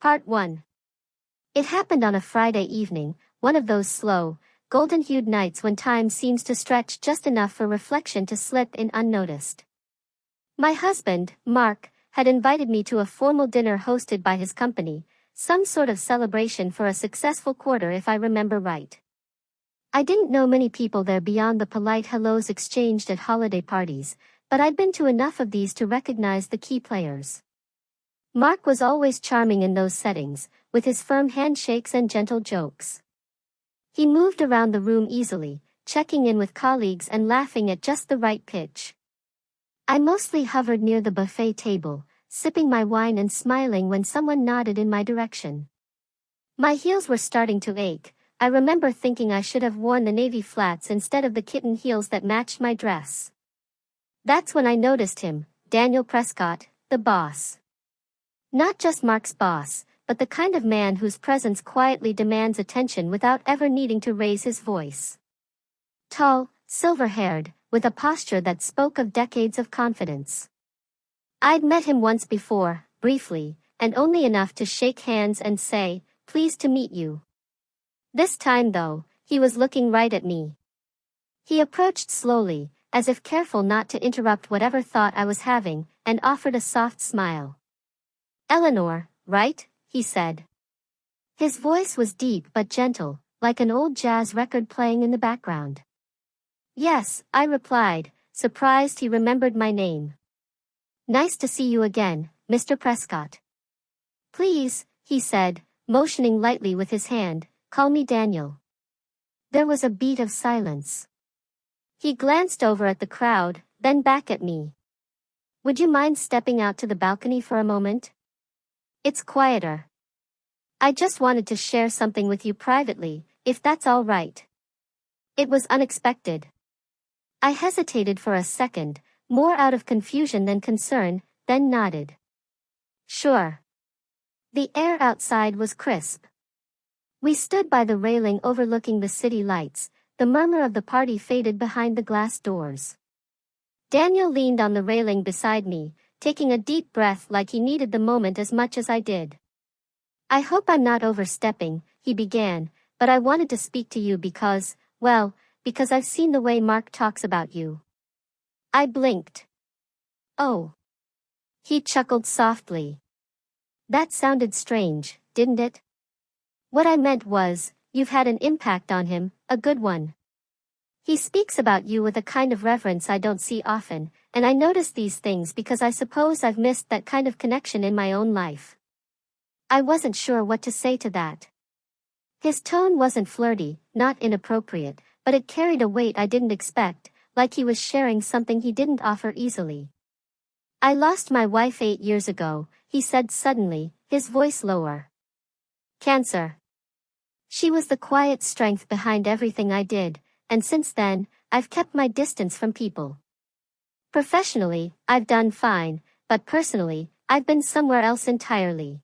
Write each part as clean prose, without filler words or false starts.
Part 1. It happened on a Friday evening, one of those slow, golden-hued nights when time seems to stretch just enough for reflection to slip in unnoticed. My husband, Mark, had invited me to a formal dinner hosted by his company, some sort of celebration for a successful quarter if I remember right. I didn't know many people there beyond the polite hellos exchanged at holiday parties, but I'd been to enough of these to recognize the key players. Mark was always charming in those settings, with his firm handshakes and gentle jokes. He moved around the room easily, checking in with colleagues and laughing at just the right pitch. I mostly hovered near the buffet table, sipping my wine and smiling when someone nodded in my direction. My heels were starting to ache. I remember thinking I should have worn the navy flats instead of the kitten heels that matched my dress. That's when I noticed him, Daniel Prescott, the boss. Not just Mark's boss, but the kind of man whose presence quietly demands attention without ever needing to raise his voice. Tall, silver-haired, with a posture that spoke of decades of confidence. I'd met him once before, briefly, and only enough to shake hands and say, "Pleased to meet you." This time though, he was looking right at me. He approached slowly, as if careful not to interrupt whatever thought I was having, and offered a soft smile. "Eleanor, right?" he said. His voice was deep but gentle, like an old jazz record playing in the background. "Yes," I replied, surprised he remembered my name. "Nice to see you again, Mr. Prescott." "Please," he said, motioning lightly with his hand, "call me Daniel." There was a beat of silence. He glanced over at the crowd, then back at me. "Would you mind stepping out to the balcony for a moment? It's quieter. I just wanted to share something with you privately, if that's all right." It was unexpected. I hesitated for a second, more out of confusion than concern, then nodded. "Sure." The air outside was crisp. We stood by the railing overlooking the city lights. The murmur of the party faded behind the glass doors. Daniel leaned on the railing beside me, taking a deep breath like he needed the moment as much as I did. "I hope I'm not overstepping," he began, "but I wanted to speak to you because I've seen the way Mark talks about you." I blinked. "Oh." He chuckled softly. "That sounded strange, didn't it? What I meant was, you've had an impact on him, a good one. He speaks about you with a kind of reverence I don't see often, and I notice these things because I suppose I've missed that kind of connection in my own life." I wasn't sure what to say to that. His tone wasn't flirty, not inappropriate, but it carried a weight I didn't expect, like he was sharing something he didn't offer easily. "I lost my wife 8 years ago," he said suddenly, his voice lower. "Cancer. She was the quiet strength behind everything I did, and since then, I've kept my distance from people. Professionally, I've done fine, but personally, I've been somewhere else entirely."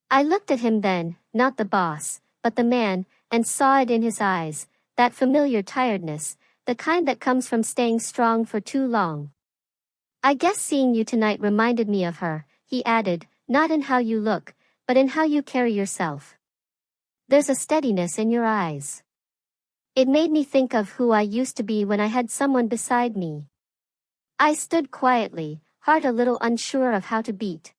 I looked at him then, not the boss, but the man, and saw it in his eyes, that familiar tiredness, the kind that comes from staying strong for too long. "I guess seeing you tonight reminded me of her," he added, "not in how you look, but in how you carry yourself. There's a steadiness in your eyes. It made me think of who I used to be when I had someone beside me." I stood quietly, heart a little unsure of how to beat.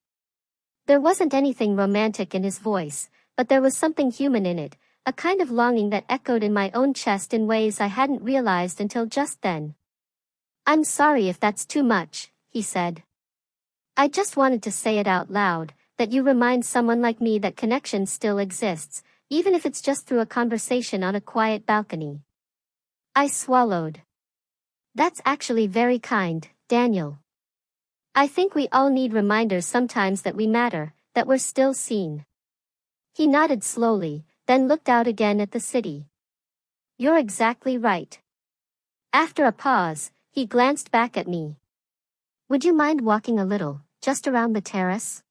There wasn't anything romantic in his voice, but there was something human in it, a kind of longing that echoed in my own chest in ways I hadn't realized until just then. "I'm sorry if that's too much," he said. "I just wanted to say it out loud, that you remind someone like me that connection still exists, even if it's just through a conversation on a quiet balcony." I swallowed. "That's actually very kind, Daniel. I think we all need reminders sometimes that we matter, that we're still seen." He nodded slowly, then looked out again at the city. "You're exactly right." After a pause, he glanced back at me. "Would you mind walking a little, just around the terrace?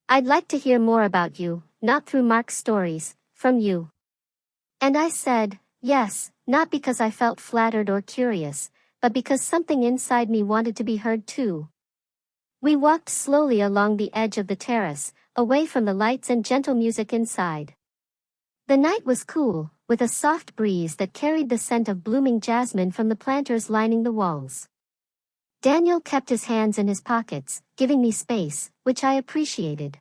I'd like to hear more about you, not through Mark's stories, from you." And I said, yes, not because I felt flattered or curious, but because something inside me wanted to be heard too. We walked slowly along the edge of the terrace, away from the lights and gentle music inside. The night was cool, with a soft breeze that carried the scent of blooming jasmine from the planters lining the walls. Daniel kept his hands in his pockets, giving me space, which I appreciated.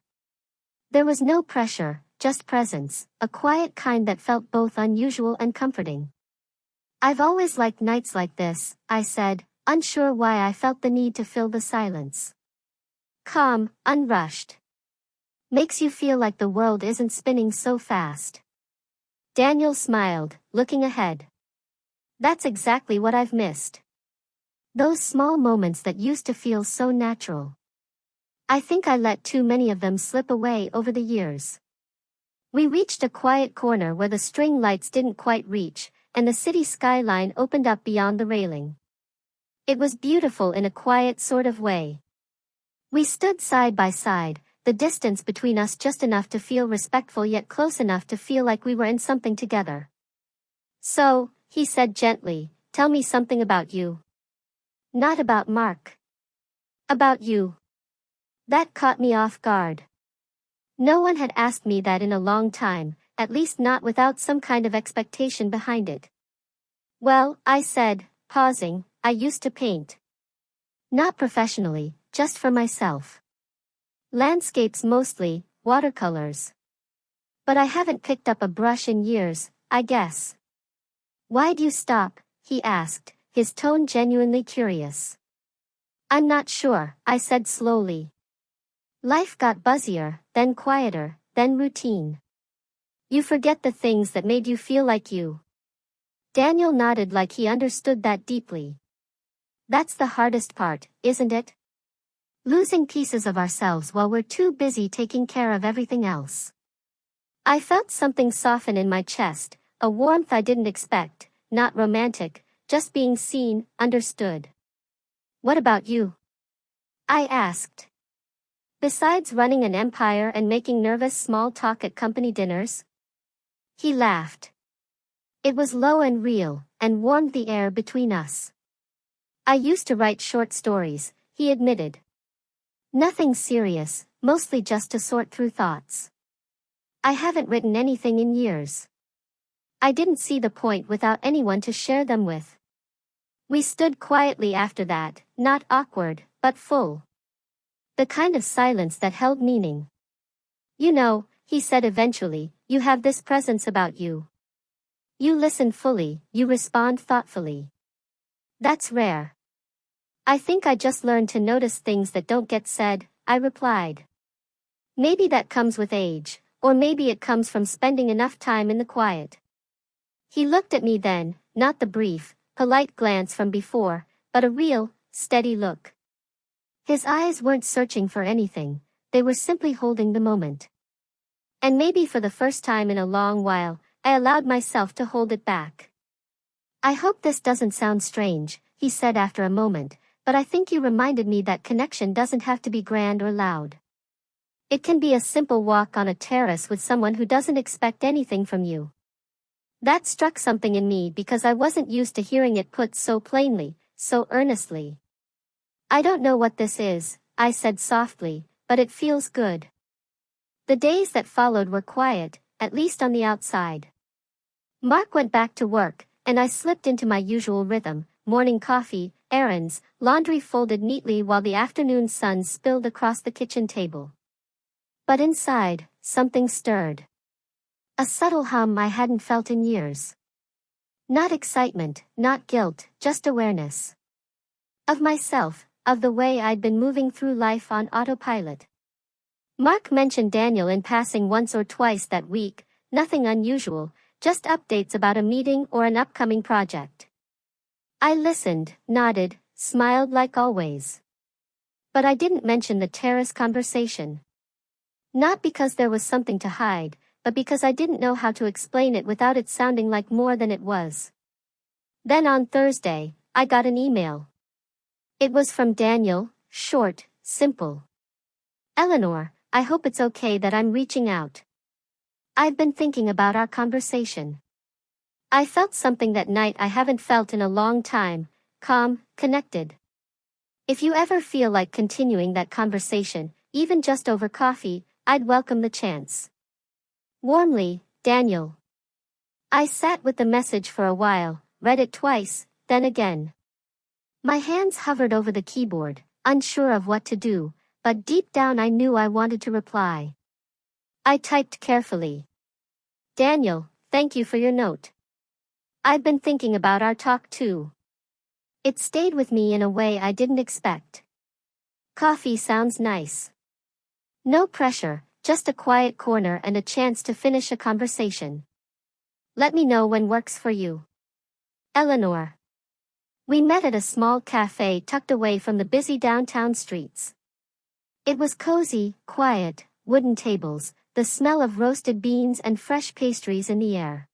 There was no pressure, just presence, a quiet kind that felt both unusual and comforting. I've always liked nights like this, I said, unsure why I felt the need to fill the silence. Calm, unrushed. Makes you feel like the world isn't spinning so fast. Daniel smiled, looking ahead. That's exactly what I've missed. Those small moments that used to feel so natural. I think I let too many of them slip away over the years. We reached a quiet corner where the string lights didn't quite reach, and the city skyline opened up beyond the railing. It was beautiful in a quiet sort of way. We stood side by side, the distance between us just enough to feel respectful yet close enough to feel like we were in something together. So, he said gently, tell me something about you. Not about Mark. About you. That caught me off guard. No one had asked me that in a long time, at least not without some kind of expectation behind it. Well, I said, pausing, I used to paint. Not professionally, just for myself. Landscapes mostly, watercolors. But I haven't picked up a brush in years, I guess. Why'd you stop? He asked, his tone genuinely curious. I'm not sure, I said slowly. Life got buzzier, then quieter, then routine. You forget the things that made you feel like you. Daniel nodded like he understood that deeply. That's the hardest part, isn't it? Losing pieces of ourselves while we're too busy taking care of everything else. I felt something soften in my chest, a warmth I didn't expect, not romantic, just being seen, understood. What about you? I asked. Besides running an empire and making nervous small talk at company dinners? He laughed. It was low and real, and warmed the air between us. I used to write short stories, he admitted. Nothing serious, mostly just to sort through thoughts. I haven't written anything in years. I didn't see the point without anyone to share them with. We stood quietly after that, not awkward, but full. The kind of silence that held meaning. You know, he said eventually, you have this presence about you. You listen fully, you respond thoughtfully. That's rare. I think I just learned to notice things that don't get said, I replied. Maybe that comes with age, or maybe it comes from spending enough time in the quiet. He looked at me then, not the brief, polite glance from before, but a real, steady look. His eyes weren't searching for anything, they were simply holding the moment. And maybe for the first time in a long while, I allowed myself to hold it back. I hope this doesn't sound strange, he said after a moment, but I think you reminded me that connection doesn't have to be grand or loud. It can be a simple walk on a terrace with someone who doesn't expect anything from you. That struck something in me because I wasn't used to hearing it put so plainly, so earnestly. I don't know what this is, I said softly, but it feels good. The days that followed were quiet, at least on the outside. Mark went back to work, and I slipped into my usual rhythm, morning coffee, errands, laundry folded neatly while the afternoon sun spilled across the kitchen table. But inside, something stirred. A subtle hum I hadn't felt in years. Not excitement, not guilt, just awareness. Of myself, of the way I'd been moving through life on autopilot. Mark mentioned Daniel in passing once or twice that week, nothing unusual, just updates about a meeting or an upcoming project. I listened, nodded, smiled like always. But I didn't mention the terrace conversation. Not because there was something to hide, but because I didn't know how to explain it without it sounding like more than it was. Then on Thursday, I got an email. It was from Daniel, short, simple. Eleanor, I hope it's okay that I'm reaching out. I've been thinking about our conversation. I felt something that night I haven't felt in a long time, calm, connected. If you ever feel like continuing that conversation, even just over coffee, I'd welcome the chance. Warmly, Daniel. I sat with the message for a while, read it twice, then again. My hands hovered over the keyboard, unsure of what to do, but deep down I knew I wanted to reply. I typed carefully. Daniel, thank you for your note. I've been thinking about our talk too. It stayed with me in a way I didn't expect. Coffee sounds nice. No pressure, just a quiet corner and a chance to finish a conversation. Let me know when works for you. Eleanor. We met at a small cafe tucked away from the busy downtown streets. It was cozy, quiet, wooden tables, the smell of roasted beans and fresh pastries in the air.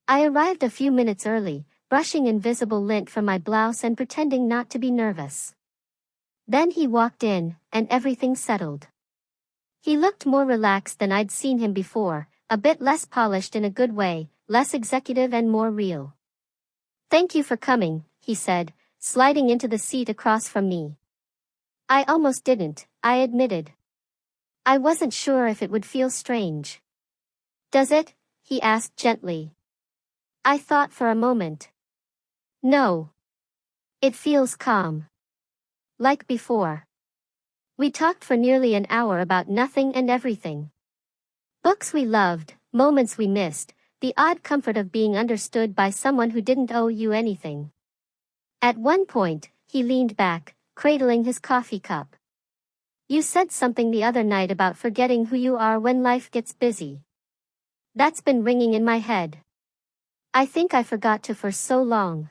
I arrived a few minutes early, brushing invisible lint from my blouse and pretending not to be nervous. Then he walked in, and everything settled. He looked more relaxed than I'd seen him before, a bit less polished in a good way, less executive and more real. Thank you for coming, he said, sliding into the seat across from me. I almost didn't, I admitted. I wasn't sure if it would feel strange. Does it? He asked gently. I thought for a moment. No. It feels calm. Like before. We talked for nearly an hour about nothing and everything. Books we loved, moments we missed, the odd comfort of being understood by someone who didn't owe you anything. At one point, he leaned back, cradling his coffee cup. You said something the other night about forgetting who you are when life gets busy. That's been ringing in my head. I think I forgot to for so long.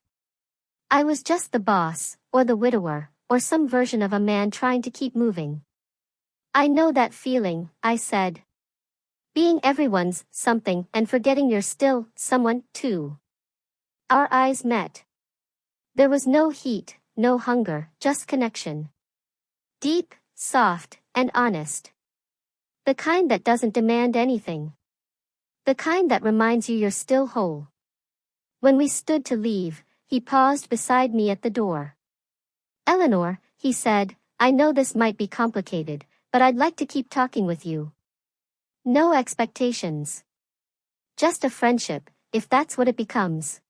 I was just the boss, or the widower, or some version of a man trying to keep moving. I know that feeling, I said. Being everyone's something and forgetting you're still someone, too. Our eyes met. There was no heat, no hunger, just connection. Deep, soft, and honest. The kind that doesn't demand anything. The kind that reminds you you're still whole. When we stood to leave, he paused beside me at the door. Eleanor, he said, I know this might be complicated, but I'd like to keep talking with you. No expectations. Just a friendship, if that's what it becomes.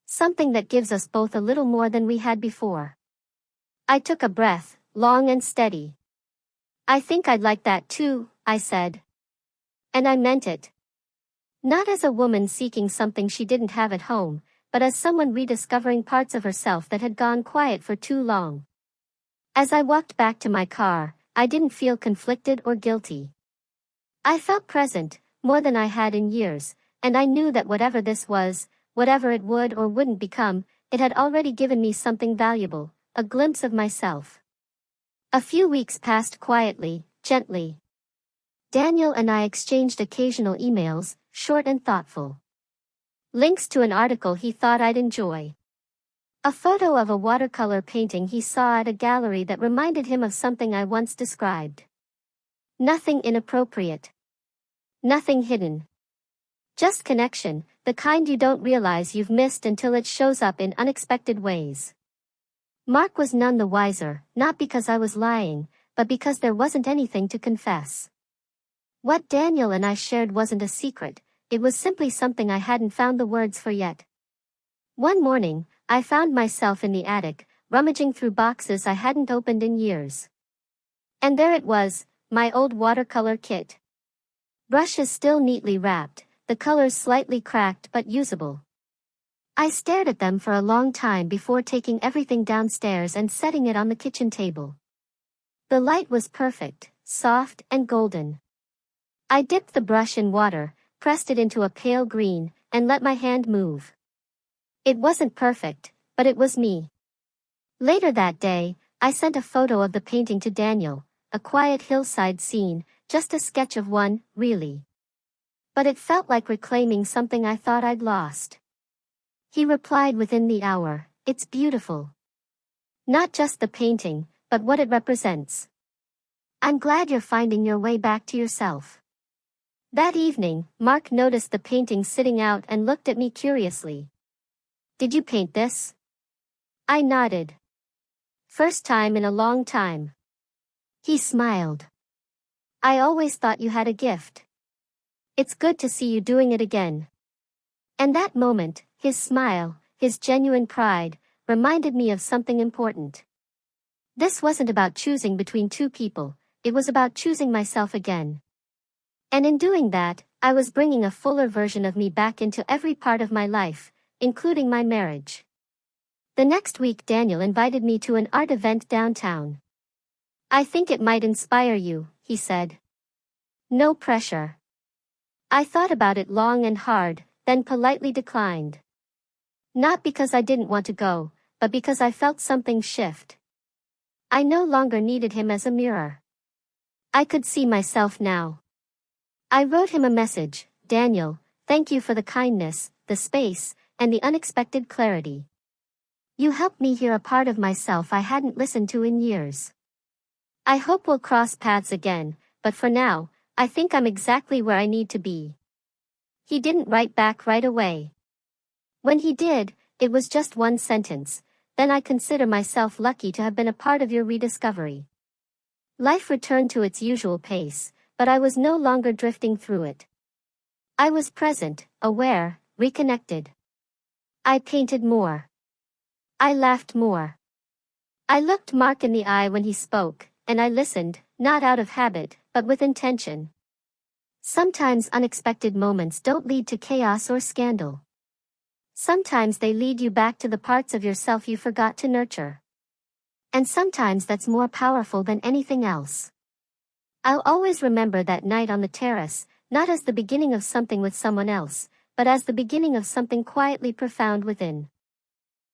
Something that gives us both a little more than we had before. I took a breath, long and steady. I think I'd like that too, I said. And I meant it. Not as a woman seeking something she didn't have at home, but as someone rediscovering parts of herself that had gone quiet for too long. As I walked back to my car, I didn't feel conflicted or guilty. I felt present, more than I had in years, and I knew that whatever this was, whatever it would or wouldn't become, it had already given me something valuable, a glimpse of myself. A few weeks passed quietly, gently. Daniel and I exchanged occasional emails, short and thoughtful. Links to an article he thought I'd enjoy. A photo of a watercolor painting he saw at a gallery that reminded him of something I once described. Nothing inappropriate. Nothing hidden. Just connection, the kind you don't realize you've missed until it shows up in unexpected ways. Mark was none the wiser, not because I was lying, but because there wasn't anything to confess. What Daniel and I shared wasn't a secret, it was simply something I hadn't found the words for yet. One morning, I found myself in the attic, rummaging through boxes I hadn't opened in years. And there it was, my old watercolor kit. Brushes still neatly wrapped, the colors slightly cracked but usable. I stared at them for a long time before taking everything downstairs and setting it on the kitchen table. The light was perfect, soft and golden. I dipped the brush in water, pressed it into a pale green, and let my hand move. It wasn't perfect, but it was me. Later that day, I sent a photo of the painting to Daniel, a quiet hillside scene, just a sketch of one, really. But it felt like reclaiming something I thought I'd lost. He replied within the hour, it's beautiful. Not just the painting, but what it represents. I'm glad you're finding your way back to yourself. That evening, Mark noticed the painting sitting out and looked at me curiously. Did you paint this? I nodded. First time in a long time. He smiled. I always thought you had a gift. It's good to see you doing it again. And that moment, his smile, his genuine pride, reminded me of something important. This wasn't about choosing between two people, it was about choosing myself again. And in doing that, I was bringing a fuller version of me back into every part of my life, including my marriage. The next week Daniel invited me to an art event downtown. I think it might inspire you, he said. No pressure. I thought about it long and hard, then politely declined. Not because I didn't want to go, but because I felt something shift. I no longer needed him as a mirror. I could see myself now. I wrote him a message, Daniel, thank you for the kindness, the space, and the unexpected clarity. You helped me hear a part of myself I hadn't listened to in years. I hope we'll cross paths again, but for now, I think I'm exactly where I need to be. He didn't write back right away. When he did, it was just one sentence, then I consider myself lucky to have been a part of your rediscovery. Life returned to its usual pace, but I was no longer drifting through it. I was present, aware, reconnected. I painted more. I laughed more. I looked Mark in the eye when he spoke, and I listened, not out of habit, but with intention. Sometimes unexpected moments don't lead to chaos or scandal. Sometimes they lead you back to the parts of yourself you forgot to nurture. And sometimes that's more powerful than anything else. I'll always remember that night on the terrace, not as the beginning of something with someone else, but as the beginning of something quietly profound within.